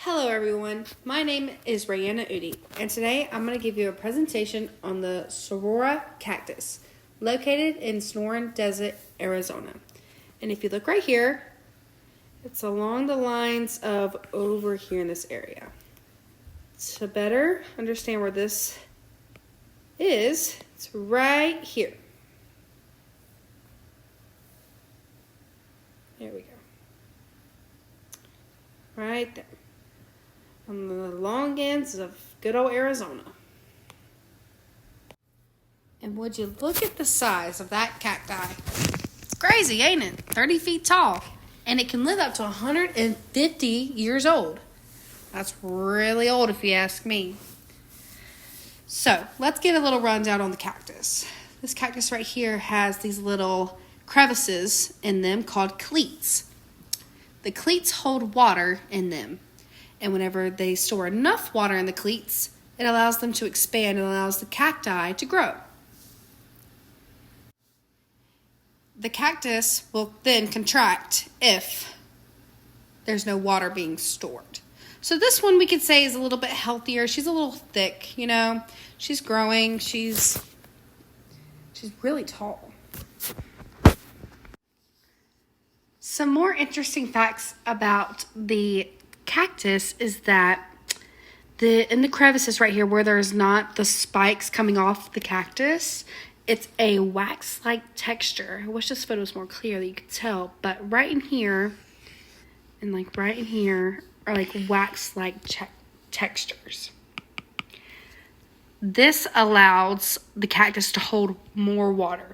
Hello everyone, my name is Rayanna Udi, and today I'm going to give you a presentation on the Saguaro cactus, located in Sonoran Desert, Arizona. And if you look right here, it's along the lines of over here in this area. To better understand where this is, it's right here. There we go. Right there. On the long ends of good old Arizona. And would you look at the size of that cacti? It's crazy, ain't it? 30 feet tall. And it can live up to 150 years old. That's really old if you ask me. So, let's get a little rundown on the cactus. This cactus right here has these little crevices in them called cleats. The cleats hold water in them. And whenever they store enough water in the cleats, it allows them to expand and allows the cacti to grow. The cactus will then contract if there's no water being stored. So this one we could say is a little bit healthier. She's a little thick, you know. She's growing. She's really tall. Some more interesting facts about the cactus is that in the crevices right here where there's not the spikes coming off the cactus, it's a wax-like texture. I wish this photo was more clear that you could tell, but right in here and like right in here are like wax-like textures. This allows the cactus to hold more water.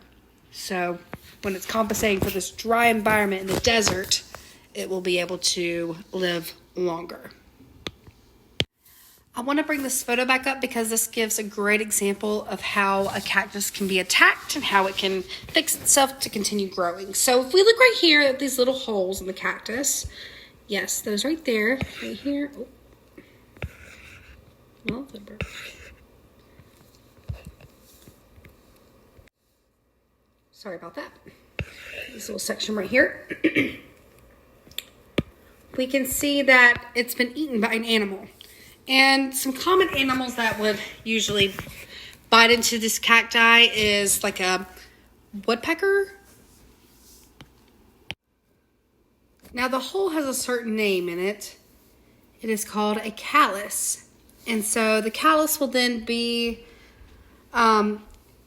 So when it's compensating for this dry environment in the desert, it will be able to live longer. I want to bring this photo back up because this gives a great example of how a cactus can be attacked and how it can fix itself to continue growing. So if we look right here at these little holes in the cactus, yes, those right there, right here. Oh. Well, sorry about that. This little section right here. We can see that it's been eaten by an animal. And some common animals that would usually bite into this cacti is like a woodpecker. Now the hole has a certain name in it. It is called a callus. And so the callus will then be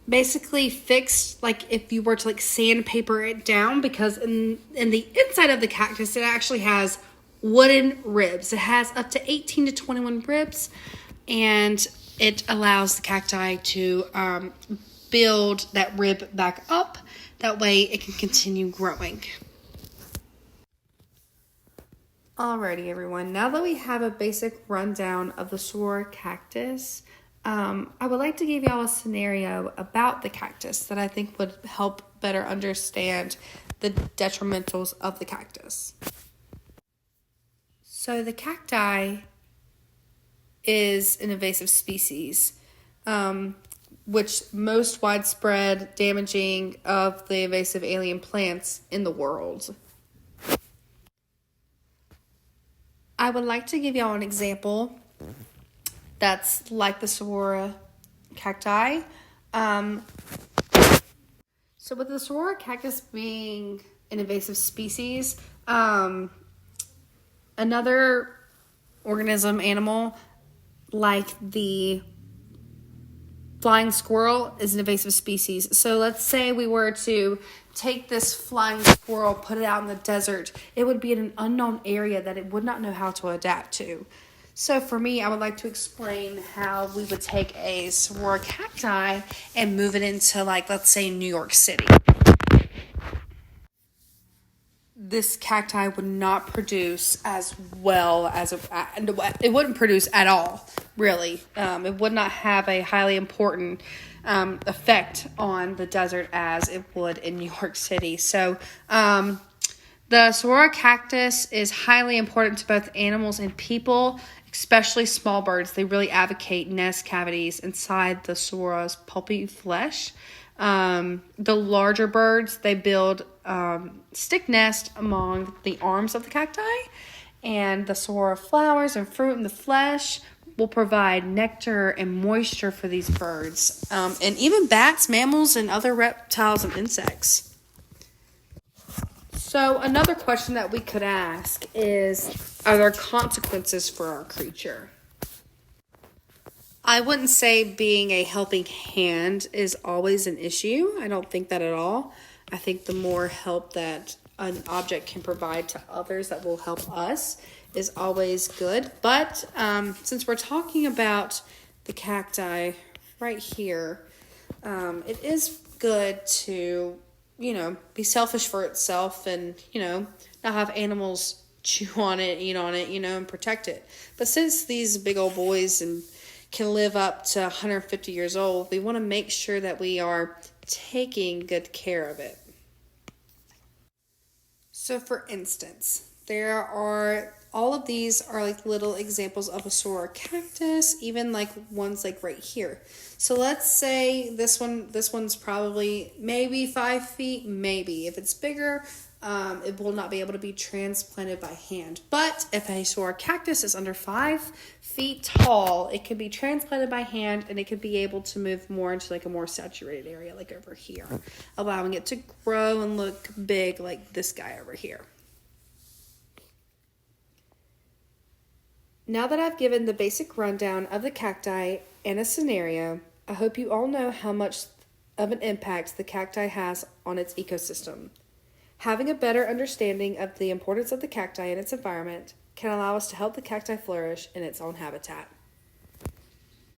basically fixed like if you were to like sandpaper it down, because in the inside of the cactus it actually has wooden ribs. It has up to 18 to 21 ribs, and it allows the cacti to build that rib back up. That way it can continue growing. Alrighty everyone, now that we have a basic rundown of the saguaro cactus, I would like to give y'all a scenario about the cactus that I think would help better understand the detrimentals of the cactus. So the cacti is an invasive species, which most widespread damaging of the invasive alien plants in the world. I would like to give y'all an example that's like the saguaro cacti. So with the saguaro cactus being an invasive species, another animal like the flying squirrel is an invasive species. So let's say we were to take this flying squirrel, put it out in the desert, it would be in an unknown area that it would not know how to adapt to. So for me, I would like to explain how we would take a saguaro cacti and move it into, like, let's say New York City. This cacti would not produce as well as it wouldn't produce at all, really. It would not have a highly important effect on the desert as it would in New York City. So the saguaro cactus is highly important to both animals and people, especially small birds. They really advocate nest cavities inside the saguaro's pulpy flesh. The larger birds, they build stick nest among the arms of the cacti, And the saguaro flowers and fruit and the flesh will provide nectar and moisture for these birds, and even bats, mammals, and other reptiles and insects. So another question that we could ask is, are there consequences for our creature? I wouldn't say being a helping hand is always an issue. I don't think that at all. I think the more help that an object can provide to others that will help us is always good. But since we're talking about the cacti right here, it is good to, be selfish for itself and, not have animals chew on it, eat on it, and protect it. But since these big old boys and can live up to 150 years old, we want to make sure that we are taking good care of it. So for instance, all of these are like little examples of a saguaro cactus, even like ones like right here. So let's say this one's probably maybe 5 feet, maybe. If it's bigger, it will not be able to be transplanted by hand. But if a saguaro cactus is under 5 feet tall, it can be transplanted by hand, and it can be able to move more into like a more saturated area, like over here, allowing it to grow and look big like this guy over here. Now that I've given the basic rundown of the cacti and a scenario, I hope you all know how much of an impact the cacti has on its ecosystem. Having a better understanding of the importance of the cacti and its environment can allow us to help the cacti flourish in its own habitat.